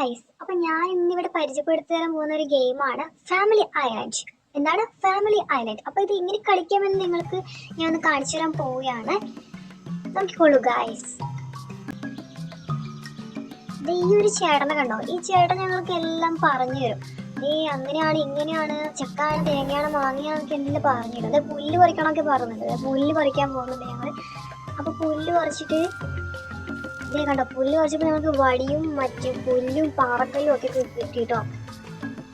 Guys, അപ്പൊ ഞാൻ ഇന്നിവിടെ പരിചയപ്പെടുത്തി തരാൻ പോകുന്ന ഒരു ഗെയിമാണ് ഫാമിലി ഐലൻഡ്. എന്താണ് ഫാമിലി ഐലൻഡ്? അപ്പൊ ഇത് എങ്ങനെ കളിക്കാമെന്ന് നിങ്ങൾക്ക് ഞാൻ ഒന്ന് കാണിച്ചു തരാൻ പോവുകയാണ്. നോക്കിക്കോളൂ ഗൈസ്. ഈ ഒരു ചേട്ടനെ കണ്ടോ? ഈ ചേട്ടൻ ഞങ്ങൾക്ക് എല്ലാം പറഞ്ഞു തരും. അങ്ങനെയാണ്, ഇങ്ങനെയാണ്, ചെക്കാണ്, തേങ്ങയാണ്, മാങ്ങയാണൊക്കെ എന്തെങ്കിലും പറഞ്ഞു തരും. അതായത് പുല്ല് പറിക്കണമൊക്കെ പറഞ്ഞിട്ടുണ്ട്. പുല്ല് പറിക്കാൻ പോകുന്നുണ്ട് ഞങ്ങൾ. അപ്പൊ പുല്ല് പറിച്ചിട്ട് ഇതേ കണ്ടോ, പുല്ല് പറിച്ചപ്പോൾ ഞങ്ങൾക്ക് വടിയും മറ്റു പുല്ലും പാറക്കല്ലും ഒക്കെ കിട്ടിട്ടോ.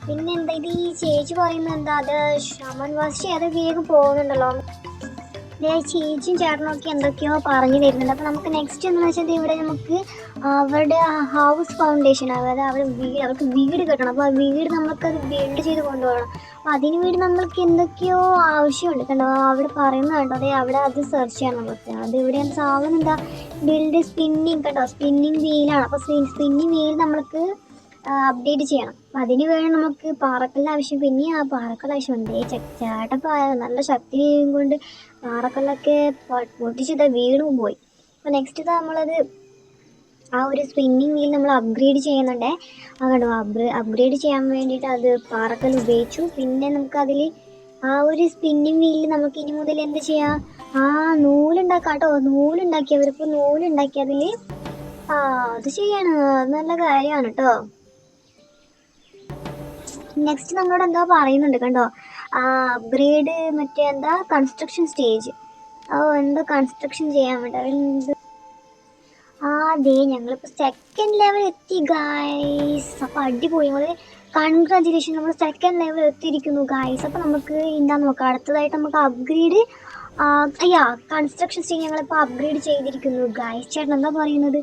പിന്നെ എന്താ ഇത് ഈ ചേച്ചി പറയുന്നത് എന്താ, അത് ശമൻ വാശി അത് വേഗം പോകുന്നുണ്ടല്ലോ. ചേച്ചിയും ചേട്ടനും ഒക്കെ എന്തൊക്കെയോ പറഞ്ഞു തരുന്നുണ്ട്. അപ്പോൾ നമുക്ക് നെക്സ്റ്റ് എന്ന് വെച്ചാൽ ഇവിടെ നമുക്ക് അവരുടെ ഹൗസ് ഫൗണ്ടേഷൻ, അതായത് അവർക്ക് വീട് കെട്ടണം. അപ്പോൾ ആ വീട് നമുക്കത് ബിൽഡ് ചെയ്ത് കൊണ്ടുപോകണം. അപ്പോൾ അതിന് വേണ്ടി നമ്മൾക്ക് എന്തൊക്കെയോ ആവശ്യമുണ്ട് കണ്ടോ. അവിടെ പറയുന്നത് കണ്ടോ, അതെ അവിടെ അത് സെർച്ച് ചെയ്യണം നമുക്ക്. അത് ഇവിടെ സാധനം എന്താ, ബിൽഡ് സ്പിന്നിങ് കണ്ടോ, സ്പിന്നിങ് വീലാണ്. അപ്പോൾ സ്പിന്നിങ് വീൽ നമ്മൾക്ക് അപ്ഡേറ്റ് ചെയ്യണം. അപ്പം അതിന് വേണം നമുക്ക് പാറക്കല്ലിന് ആവശ്യം. പിന്നെ ആ പാറക്കല്ല് ആവശ്യമുണ്ട്. ചേട്ടൻ നല്ല ശക്തിയും കൊണ്ട് പാറക്കല്ലൊക്കെ പൊട്ടിച്ചത് വീണും പോയി. അപ്പോൾ നെക്സ്റ്റ് നമ്മളത് ആ ഒരു സ്പിന്നിങ് വീൽ നമ്മൾ അപ്ഗ്രേഡ് ചെയ്യുന്നുണ്ടേ. കണ്ടോ, അപ്ഗ്രേഡ് ചെയ്യാൻ വേണ്ടിയിട്ട് അത് പാറക്കല്ല് ഉപയോഗിച്ചു. പിന്നെ നമുക്കതിൽ ആ ഒരു സ്പിന്നിങ് വീലിൽ നമുക്ക് ഇനി മുതൽ എന്ത് ചെയ്യാം, നൂലുണ്ടാക്കാം കേട്ടോ. നൂലുണ്ടാക്കിയവർക്ക് നൂലുണ്ടാക്കി അതിൽ അത് ചെയ്യാണ്. നല്ല കാര്യമാണ് കേട്ടോ. നെക്സ്റ്റ് നമ്മളോട് എന്താ പറയുന്നുണ്ട് കണ്ടോ, അപ്ഗ്രേഡ് മറ്റേ എന്താ കൺസ്ട്രക്ഷൻ സ്റ്റേജ്. എന്തോ കൺസ്ട്രക്ഷൻ ചെയ്യാൻ വേണ്ടി അതെ ഞങ്ങളിപ്പോൾ സെക്കൻഡ് ലെവൽ എത്തി ഗായ്സ്. അപ്പോൾ അടിപൊളി, നമ്മൾ കൺഗ്രാജുലേഷൻ, നമ്മൾ സെക്കൻഡ് ലെവൽ എത്തിയിരിക്കുന്നു ഗായ്സ്. അപ്പോൾ നമുക്ക് എന്താ നോക്കാം, അടുത്തതായിട്ട് നമുക്ക് അപ്ഗ്രേഡ് കൺസ്ട്രക്ഷൻ സ്റ്റേജ് ഞങ്ങളിപ്പോൾ അപ്ഗ്രേഡ് ചെയ്തിരിക്കുന്നു ഗായ്സ്. ചേട്ടൻ എന്താ പറയുന്നത്?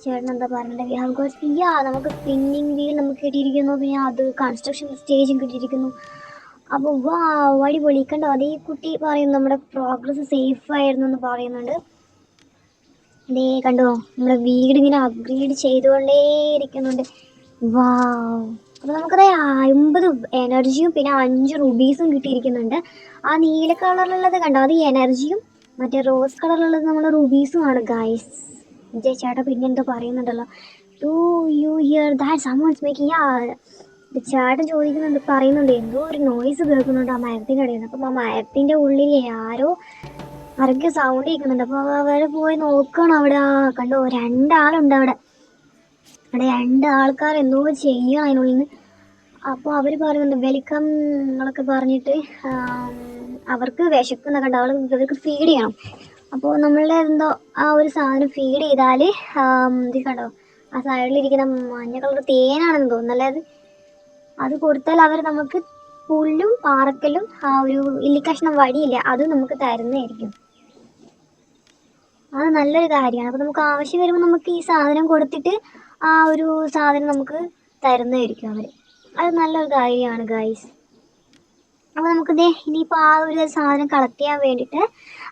വി ഹാവ് ഗോട്ട് നമുക്ക് സ്പിന്നിങ് വീൽ നമുക്ക് കിട്ടിയിരിക്കുന്നു. പിന്നെ അത് കൺസ്ട്രക്ഷൻ സ്റ്റേജും കിട്ടിയിരിക്കുന്നു. അപ്പോൾ അടിപൊളി കണ്ടോ. അതേ കുട്ടി പറയുന്നു നമ്മുടെ പ്രോഗ്രസ് സേഫ് ആയിരുന്നു എന്ന് പറയുന്നുണ്ട്. അതേ കണ്ടോ, നമ്മുടെ വീട് ഇങ്ങനെ അപ്ഗ്രേഡ് ചെയ്തുകൊണ്ടേയിരിക്കുന്നുണ്ട്. അപ്പോൾ നമുക്കത് 50 എനർജിയും പിന്നെ 5 റുബീസും കിട്ടിയിരിക്കുന്നുണ്ട്. ആ നീല കളറിലുള്ളത് കണ്ടോ, അത് എനർജിയും മറ്റേ റോസ് കളറിലുള്ളത് നമ്മുടെ റുബീസുമാണ് ഗൈസ്. ചേട്ടാ പിന്നെ എന്തോ പറയുന്നുണ്ടല്ലോ, do you here that someone's making. ചേട്ടൻ പറയുന്നുണ്ട് എന്തോ ഒരു നോയ്സ് കേൾക്കുന്നുണ്ട് ആ മരത്തിൻ്റെ ഇടയിൽ നിന്ന്. അപ്പം ആ മരത്തിൻ്റെ ഉള്ളിൽ ആരോ ആരൊക്കെ സൗണ്ട് കേൾക്കുന്നുണ്ട്. അപ്പോൾ അവർ പോയി നോക്കണം. അവിടെ കണ്ടോ, 2 ആളുണ്ട് അവിടെ 2 ആൾക്കാർ എന്തോ ചെയ്യണം അതിനുള്ളിൽ നിന്ന്. അപ്പോൾ അവർ പറയുന്നുണ്ട് വെൽക്കം എന്നൊക്കെ പറഞ്ഞിട്ട്. അവർക്ക് വിശക്കുന്ന കണ്ടോ, അവർക്ക് ഫീഡ് ചെയ്യണം. അപ്പോൾ നമ്മളുടെ എന്തോ ആ ഒരു സാധനം ഫീഡ് ചെയ്താൽ ഇത് കണ്ടോ, ആ സൈഡിലിരിക്കുന്ന മഞ്ഞ കളർ തേനാണെന്ന് തോന്നുന്നല്ലേ. അത് കൊടുത്താൽ അവർ നമുക്ക് പുല്ലും പാറക്കല്ലും ആ ഒരു ഇല്ലിക്കഷ്ണം വടിയില്ല അത് നമുക്ക് തരുന്നതായിരിക്കും. അത് നല്ലൊരു കാര്യമാണ്. അപ്പോൾ നമുക്ക് ആവശ്യം വരുമ്പോൾ നമുക്ക് ഈ സാധനം കൊടുത്തിട്ട് ആ ഒരു സാധനം നമുക്ക് തരുന്നതായിരിക്കും അവർ. അത് നല്ലൊരു കാര്യമാണ് ഗൈസ്. അപ്പോൾ നമുക്കിതേ ഇനിയിപ്പോൾ ആ ഒരു സാധനം കളക്ട് ചെയ്യാൻ വേണ്ടിയിട്ട്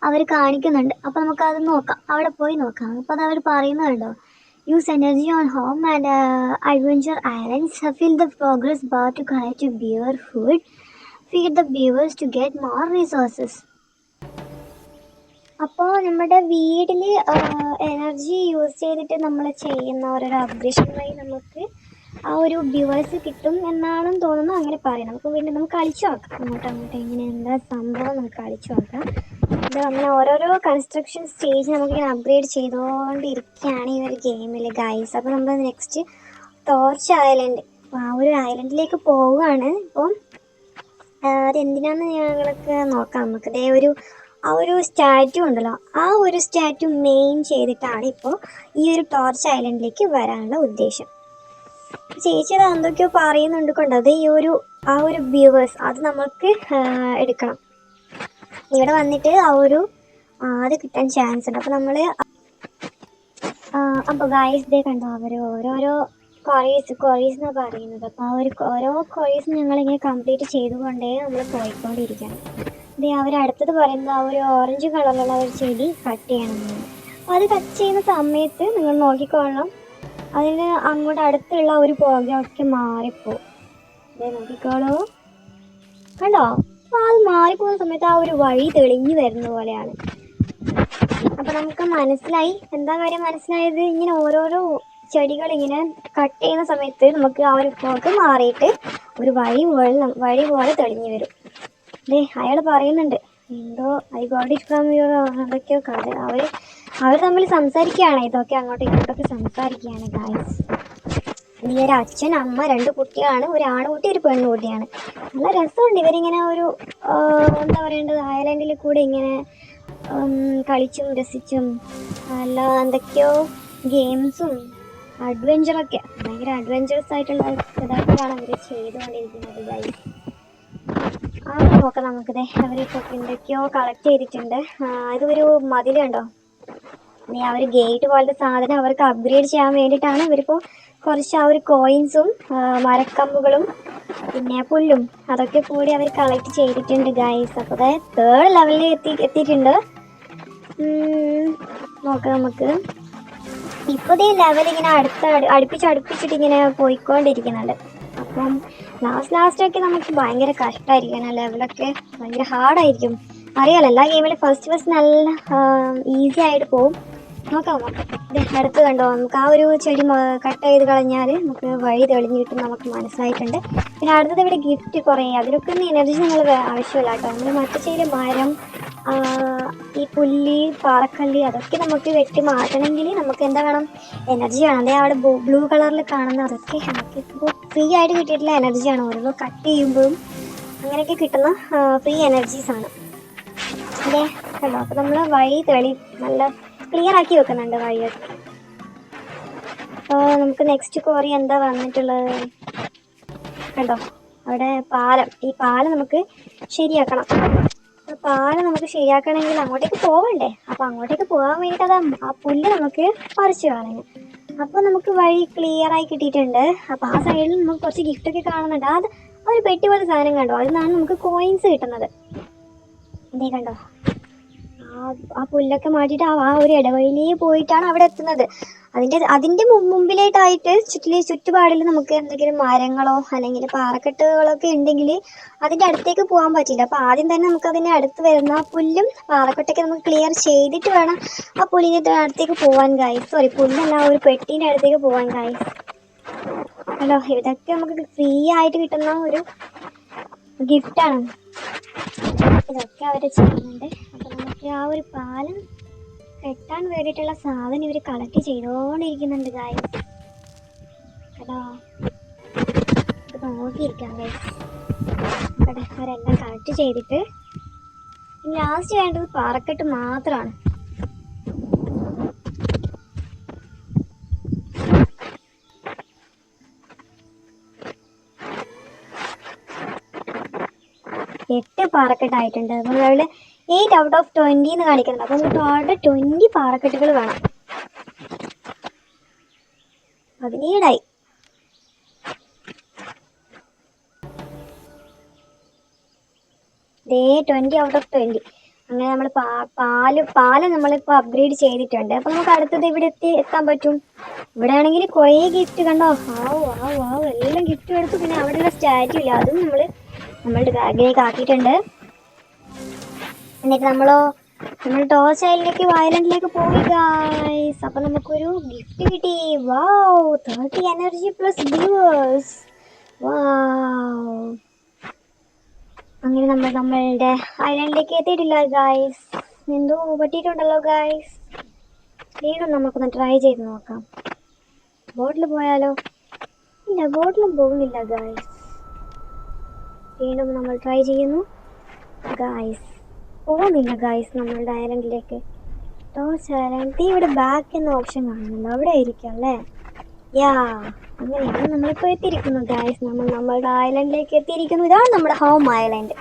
അവർ കാണിക്കുന്നുണ്ട്. അപ്പോൾ നമുക്കത് നോക്കാം, അവിടെ പോയി നോക്കാം. അപ്പോൾ അത് അവർ പറയുന്നുണ്ടോ, use energy on home and adventure islands, fill the progress bar to collect bear food, feed the bears to get more resources. അപ്പോൾ നമ്മുടെ വീട്ടിൽ എനർജി യൂസ് ചെയ്തിട്ട് നമ്മൾ ചെയ്യുന്ന ഓരോരോ അപ്ഗ്രേഷൻ വഴി നമുക്ക് ആ ഒരു വ്യൂവേഴ്സ് കിട്ടും എന്നാണ് തോന്നുന്നു, അങ്ങനെ പറയണം. നമുക്ക് വീണ്ടും നമുക്ക് കളിച്ചു നോക്കാം. അങ്ങോട്ട് ഇങ്ങനെ എന്താ സംഭവം നമുക്ക് കളിച്ചു നോക്കാം. ഇത് അങ്ങനെ ഓരോരോ കൺസ്ട്രക്ഷൻ സ്റ്റേജ് നമുക്കിങ്ങനെ അപ്ഗ്രേഡ് ചെയ്തുകൊണ്ടിരിക്കുകയാണ് ഈ ഒരു ഗെയിമിൽ ഗൈസ്. അപ്പോൾ നമ്മൾ നെക്സ്റ്റ് ടോർച്ച് ഐലൻഡ്, ആ ഒരു ഐലൻഡിലേക്ക് പോവുകയാണ്. അപ്പം അതെന്തിനാന്ന് ഞങ്ങൾക്ക് നോക്കാം. നമുക്ക് ആ ഒരു സ്റ്റാറ്റ്യൂ ഉണ്ടല്ലോ, ആ ഒരു സ്റ്റാറ്റ്യൂ മെയിൻ ചെയ്തിട്ടാണ് ഇപ്പോൾ ഈ ഒരു ടോർച്ച് ഐലൻഡിലേക്ക് വരാനുള്ള ഉദ്ദേശം. ചേച്ചി അത് എന്തൊക്കെയോ പറയുന്നുണ്ട് കൊണ്ട് അത് ആ ഒരു വ്യൂവേഴ്സ് അത് നമുക്ക് എടുക്കണം. ഇവിടെ വന്നിട്ട് അത് കിട്ടാൻ ചാൻസ് ഉണ്ട്. അപ്പോൾ നമ്മൾ അപ്പോൾ ഗൈസ് ഡേ കണ്ടോ, അവർ ഓരോരോ ക്വറീസ് എന്നാണ് പറയുന്നത്. അപ്പോൾ ഓരോ ക്വറീസ് ഞങ്ങളിങ്ങനെ കംപ്ലീറ്റ് ചെയ്തുകൊണ്ടേ നമ്മൾ പോയിക്കൊണ്ടിരിക്കണം. അവരടുത്തത് പറയുന്നത് ആ ഒരു ഓറഞ്ച് കളറിലുള്ള ഒരു ചെടി കട്ട് ചെയ്യണമെന്നാണ്. അപ്പോൾ അത് കട്ട് ചെയ്യുന്ന സമയത്ത് നിങ്ങൾ നോക്കിക്കൊള്ളണം, അതിന് അങ്ങോട്ട് അടുത്തുള്ള ഒരു പുകയൊക്കെ മാറിപ്പോവും. നോക്കിക്കോളൂ കണ്ടോ. അപ്പോൾ അത് മാറിപ്പോകുന്ന സമയത്ത് ആ ഒരു വഴി തെളിഞ്ഞു വരുന്ന പോലെയാണ്. അപ്പോൾ നമുക്ക് മനസ്സിലായി, എന്താ കാര്യം മനസ്സിലായത്, ഇങ്ങനെ ഓരോരോ ചെടികൾ ഇങ്ങനെ കട്ട് ചെയ്യുന്ന സമയത്ത് നമുക്ക് ആ ഒരു ഫോഗ് മാറിയിട്ട് ഒരു വഴി പോലെ തെളിഞ്ഞു വരും. അയാൾ പറയുന്നുണ്ട് എന്തോ I got it from your എന്തൊക്കെയോ കഥ. അവർ തമ്മിൽ സംസാരിക്കുകയാണ്, ഇതൊക്കെ അങ്ങോട്ടും ഇങ്ങോട്ടൊക്കെ സംസാരിക്കുകയാണ് ഗായ്സ്. ഈ ഒരു അച്ഛൻ അമ്മ 2 കുട്ടികളാണ്, ഒരു ആൺകുട്ടി ഒരു പെൺകുട്ടിയാണ്. നല്ല രസമുണ്ട് ഇവരിങ്ങനെ ഒരു എന്താ പറയേണ്ടത് ഐലൻഡിൽ കൂടെ ഇങ്ങനെ കളിച്ചും രസിച്ചും നല്ല എന്തൊക്കെയോ ഗെയിംസും അഡ്വഞ്ചറൊക്കെ ഭയങ്കര അഡ്വഞ്ചറസ് ആയിട്ടുള്ള ഇതൊക്കെയാണ് അവർ ചെയ്തുകൊണ്ടിരിക്കുന്നത് ഗൈസ്. നോക്കാം നമുക്കിത് അവരിപ്പോൾ എന്തൊക്കെയോ കളക്ട് ചെയ്തിട്ടുണ്ട്. ഇതൊരു മതിൽ കണ്ടോ, ഇനി ആ ഒരു ഗേറ്റ് പോലത്തെ സാധനം അവർക്ക് അപ്ഗ്രേഡ് ചെയ്യാൻ വേണ്ടിയിട്ടാണ് ഇവരിപ്പോൾ കുറച്ച് ആ ഒരു കോയിൻസും മരക്കമ്പുകളും പിന്നെ പുല്ലും അതൊക്കെ കൂടി അവർ കളക്ട് ചെയ്തിട്ടുണ്ട് ഗൈസ്. അപ്പോൾ 3rd ലെവലിൽ എത്തിയിട്ടുണ്ട്. നോക്കാം നമുക്ക്. ഇപ്പോൾ ഈ ലെവൽ ഇങ്ങനെ അടുപ്പിച്ചിട്ട് ഇങ്ങനെ പോയിക്കൊണ്ടിരിക്കുന്നുണ്ട്. അപ്പം ലാസ്റ്റൊക്കെ നമുക്ക് ഭയങ്കര കഷ്ടമായിരിക്കും. ലെവലൊക്കെ ഭയങ്കര ഹാർഡായിരിക്കും. അറിയാലോ എല്ലാ ഗെയിമിലും ഫസ്റ്റ് നല്ല ഈസി ആയിട്ട് പോകും. നോക്കാം. അടുത്ത് കണ്ടോ, നമുക്ക് ആ ഒരു ചെടി കട്ട് ചെയ്ത് കളഞ്ഞാൽ നമുക്ക് വഴി തെളിഞ്ഞ് കിട്ടും നമുക്ക് മനസ്സിലായിട്ടുണ്ട്. പിന്നെ അടുത്തത് ഇവിടെ ഗിഫ്റ്റ് കുറേ, അതിലൊക്കെ ഒന്നും എനർജി നമ്മൾ ആവശ്യമില്ല കേട്ടോ. നമ്മൾ മറ്റു ചെയ്ത മരം, ഈ പുല്ല്, പാറക്കല്ല് അതൊക്കെ നമുക്ക് വെട്ടി മാറ്റണമെങ്കിൽ നമുക്ക് എന്താ വേണം, എനർജി വേണം. അതേ അവിടെ ബ്ലൂ കളറിൽ കാണുന്ന അതൊക്കെ നമുക്ക് ഇപ്പോൾ ഫ്രീ ആയിട്ട് കിട്ടിയിട്ടുള്ള എനർജിയാണ്. ഓരോന്ന് കട്ട് ചെയ്യുമ്പോഴും അങ്ങനെയൊക്കെ കിട്ടുന്ന ഫ്രീ എനർജീസാണ്. അല്ലേ കണ്ടോ. അപ്പോൾ നമ്മൾ വഴി നല്ല ക്ലിയർ ആക്കി വെക്കുന്നുണ്ട് വഴിയൊക്കെ. അപ്പോൾ നമുക്ക് നെക്സ്റ്റ് കോറി എന്താ വന്നിട്ടുള്ളത് കണ്ടോ, അവിടെ പാലം. ഈ പാലം നമുക്ക് ശരിയാക്കണം. പാലം നമുക്ക് ശരിയാക്കണമെങ്കിൽ അങ്ങോട്ടേക്ക് പോവണ്ടേ. അപ്പോൾ അങ്ങോട്ടേക്ക് പോകാൻ വേണ്ടിയിട്ട് ആ പുല്ല് നമുക്ക് പറിച്ചു കളയണം. അപ്പോൾ നമുക്ക് വഴി ക്ലിയർ ആയി കിട്ടിയിട്ടുണ്ട്. അപ്പോൾ ആ സൈഡിൽ നമുക്ക് കുറച്ച് ഗിഫ്റ്റൊക്കെ കാണുന്നുണ്ട്. അത് ഒരു പെട്ടി പോലെ സാധനം കണ്ടോ, അതിൽ നിന്നാണ് നമുക്ക് കോയിൻസ് കിട്ടുന്നത്. ഇതേ കണ്ടോ, ആ പുല്ലൊക്കെ മാറ്റിയിട്ട് ആ ഒരു ഇടവഴിയിലേ പോയിട്ടാണ് അവിടെ എത്തുന്നത്. അതിൻ്റെ മുമ്പിലായിട്ടായിട്ട് ചുറ്റുപാടിൽ നമുക്ക് എന്തെങ്കിലും മരങ്ങളോ അല്ലെങ്കിൽ പാറക്കെട്ടുകളൊക്കെ ഉണ്ടെങ്കിൽ അതിൻ്റെ അടുത്തേക്ക് പോകാൻ പറ്റില്ല. അപ്പോൾ ആദ്യം തന്നെ നമുക്ക് അതിൻ്റെ അടുത്ത് വരുന്ന പുല്ലും പാറക്കെട്ടൊക്കെ നമുക്ക് ക്ലിയർ ചെയ്തിട്ട് വേണം ആ പുല്ലിൻ്റെ അടുത്തേക്ക് പോകാൻ ഗൈസ്. പുല്ലല്ല, ഒരു പെട്ടീൻ്റെ അടുത്തേക്ക് പോകാൻ ഗൈസ്. ഹലോ, ഇതൊക്കെ നമുക്ക് ഫ്രീ ആയിട്ട് കിട്ടുന്ന ഒരു ഗിഫ്റ്റാണ്. ഇതൊക്കെ അവർ ചെയ്യുന്നുണ്ട്. അപ്പോൾ നമുക്ക് ആ ഒരു പാലം കെട്ടാൻ വേണ്ടിയിട്ടുള്ള സാധനം ഇവർ കളക്ട് ചെയ്തുകൊണ്ടിരിക്കുന്നുണ്ട് ഗൈസ്. കേട്ടോ, ഇത് നോക്കിയിരിക്കാം ഗൈസ്. കേട്ടോ, അവരെല്ലാം കളക്ട് ചെയ്തിട്ട് ലാസ്റ്റ് വേണ്ടത് പാറക്കെട്ട് മാത്രമാണ്. എട്ട് പാറക്കെട്ടായിട്ടുണ്ട്. അപ്പോൾ അവിടെ 8 out of 20 എന്ന് കാണിക്കുന്നുണ്ട്. അപ്പോൾ നമുക്ക് ടോട്ടൽ 20 പാറക്കെട്ടുകൾ വേണം. 17 20 out of 20. അങ്ങനെ നമ്മൾ പാലം നമ്മളിപ്പോൾ അപ്ഗ്രേഡ് ചെയ്തിട്ടുണ്ട്. അപ്പോൾ നമുക്ക് അടുത്തത് ഇവിടെ എത്താൻ പറ്റും. ഇവിടെ ആണെങ്കിൽ കുറേ ഗിഫ്റ്റ് കണ്ടോ, എല്ലാം ഗിഫ്റ്റ് എടുത്തു. പിന്നെ അവിടെയുള്ള സ്റ്റാറ്റ്യൂ ഇല്ല, അതും നമ്മളുടെ ബാഗിലേക്ക് ആക്കിയിട്ടുണ്ട്. എന്നിട്ട് നമ്മൾ ടോർച്ച് ഐലൻഡിലേക്ക് ഐലൻഡിലേക്ക് പോയി ഗൈസ്. അപ്പം നമുക്കൊരു ഗിഫ്റ്റ് കിട്ടി. 30 എനർജി പ്ലസ് വ്യൂവേഴ്സ്. അങ്ങനെ നമ്മളുടെ ഐലൻഡിലേക്ക് എത്തിയിട്ടില്ല ഗൈസ്. എന്തോ പറ്റിയിട്ടുണ്ടല്ലോ ഗൈസ്. വീണ്ടും നമുക്കൊന്ന് ട്രൈ ചെയ്ത് നോക്കാം. ബോട്ടിൽ പോയാലോ? ഇല്ല, ബോട്ടിലും പോകുന്നില്ല ഗൈസ്. വീണ്ടും നമ്മൾ ട്രൈ ചെയ്യുന്നു ഗൈസ്. പോകുന്നില്ല ഗൈസ് നമ്മളുടെ ഐലൻഡിലേക്ക്. ടോർച്ച് ഐലൻഡ് ഇവിടെ ബാക്ക് എന്ന ഓപ്ഷൻ കാണുന്നുണ്ട്, അവിടെ ആയിരിക്കും അല്ലേ? അങ്ങനെയാണ് നമ്മളിപ്പോൾ എത്തിയിരിക്കുന്നു ഗൈസ്. നമ്മളുടെ ഐലൻഡിലേക്ക് എത്തിയിരിക്കുന്നു. ഇതാണ് നമ്മുടെ ഹോം ഐലൻഡ്.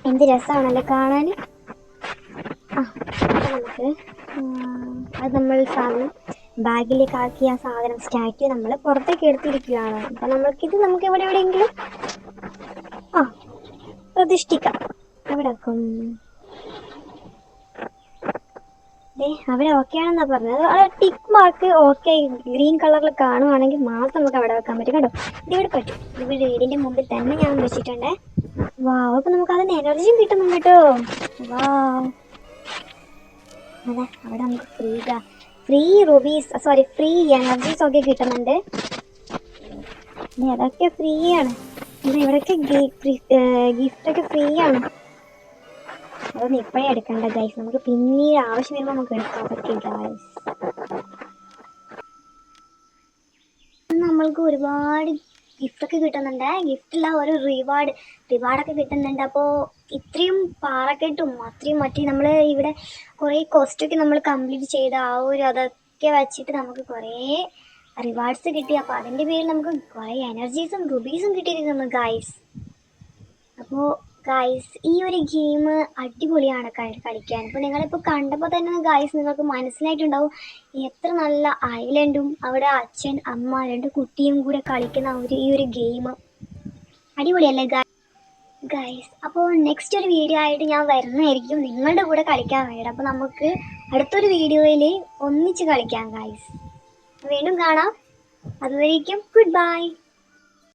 എന്ത് രസമാണല്ലേ കാണാൻ. നമുക്ക് അത് നമ്മൾ സാധനം ബാഗിലേക്ക് ആക്കിയ ആ സാധനം സ്റ്റാറ്റ്യൂ നമ്മൾ പുറത്തേക്ക് എടുത്തിരിക്കുകയാണ്. അപ്പം നമുക്ക് എവിടെയെങ്കിലും പ്രതിഷ്ഠിക്കാം. എവിടെ വെക്കും? അവിടെ ഓക്കെ ആണെന്നാ പറഞ്ഞത്. അവിടെ ടിക്ക് മാർക്ക് ഓക്കെ ഗ്രീൻ കളറിൽ കാണുവാണെങ്കിൽ മാത്രം നമുക്ക് അവിടെ വെക്കാൻ പറ്റും കേട്ടോ. ഇതിവിടെ പറ്റും. ഇവിടെ വീടിൻ്റെ മുമ്പിൽ തന്നെ ഞാൻ വെച്ചിട്ടുണ്ടേ. അപ്പം നമുക്ക് അതിന് എനർജിയും കിട്ടുന്നുണ്ട് കേട്ടോ. അതെ, അവിടെ നമുക്ക് ഫ്രീ റുബീസ് ഫ്രീ എനർജീസ് ഒക്കെ കിട്ടുന്നുണ്ട്. അതൊക്കെ ഫ്രീ ആണ്. ഇവിടൊക്കെ ഗിഫ്റ്റ് ഒക്കെ ഫ്രീ ആണ്. അതൊന്നും ഇപ്പോഴേ എടുക്കണ്ട ഗൈസ്, നമുക്ക് പിന്നീട് ആവശ്യം വരുമ്പോൾ നമുക്ക് എടുക്കാം. അതൊക്കെ ഗൈസ് നമ്മൾക്ക് ഒരുപാട് ഗിഫ്റ്റൊക്കെ കിട്ടുന്നുണ്ട്. ഗിഫ്റ്റില്ല, ഒരു റിവാർഡൊക്കെ കിട്ടുന്നുണ്ട്. അപ്പോൾ ഇത്രയും പാറക്കെട്ടും അത്രയും നമ്മൾ ഇവിടെ കുറേ കോസ്റ്റൊക്കെ നമ്മൾ കംപ്ലീറ്റ് ചെയ്ത അതൊക്കെ വെച്ചിട്ട് നമുക്ക് കുറേ റിവാർഡ്സ് കിട്ടി. അപ്പോൾ അതിൻ്റെ പേരിൽ നമുക്ക് കുറേ എനർജീസും റുബീസും കിട്ടിയിരിക്കുന്നു ഗൈസ്. അപ്പോൾ ഗൈസ് ഈ ഒരു ഗെയിം അടിപൊളിയാണ് കളിക്കാൻ. ഇപ്പോൾ നിങ്ങളിപ്പോൾ കണ്ടപ്പോൾ തന്നെ ഗൈസ് നിങ്ങൾക്ക് മനസ്സിലായിട്ടുണ്ടാവും എത്ര നല്ല ഐലൻഡും അവിടെ അച്ഛൻ അമ്മ 2 കുട്ടിയും കൂടെ കളിക്കുന്ന ഈ ഒരു ഗെയിം അടിപൊളിയല്ലേ ഗൈസ്. അപ്പോൾ നെക്സ്റ്റ് ഒരു വീഡിയോ ആയിട്ട് ഞാൻ വരുന്നതായിരിക്കും നിങ്ങളുടെ കൂടെ കളിക്കാൻ വേണ്ടി. അപ്പോൾ നമുക്ക് അടുത്തൊരു വീഡിയോയിൽ ഒന്നിച്ച് കളിക്കാം ഗൈസ്. വീണ്ടും കാണാം. അതുവരേക്കും ഗുഡ് ബൈ.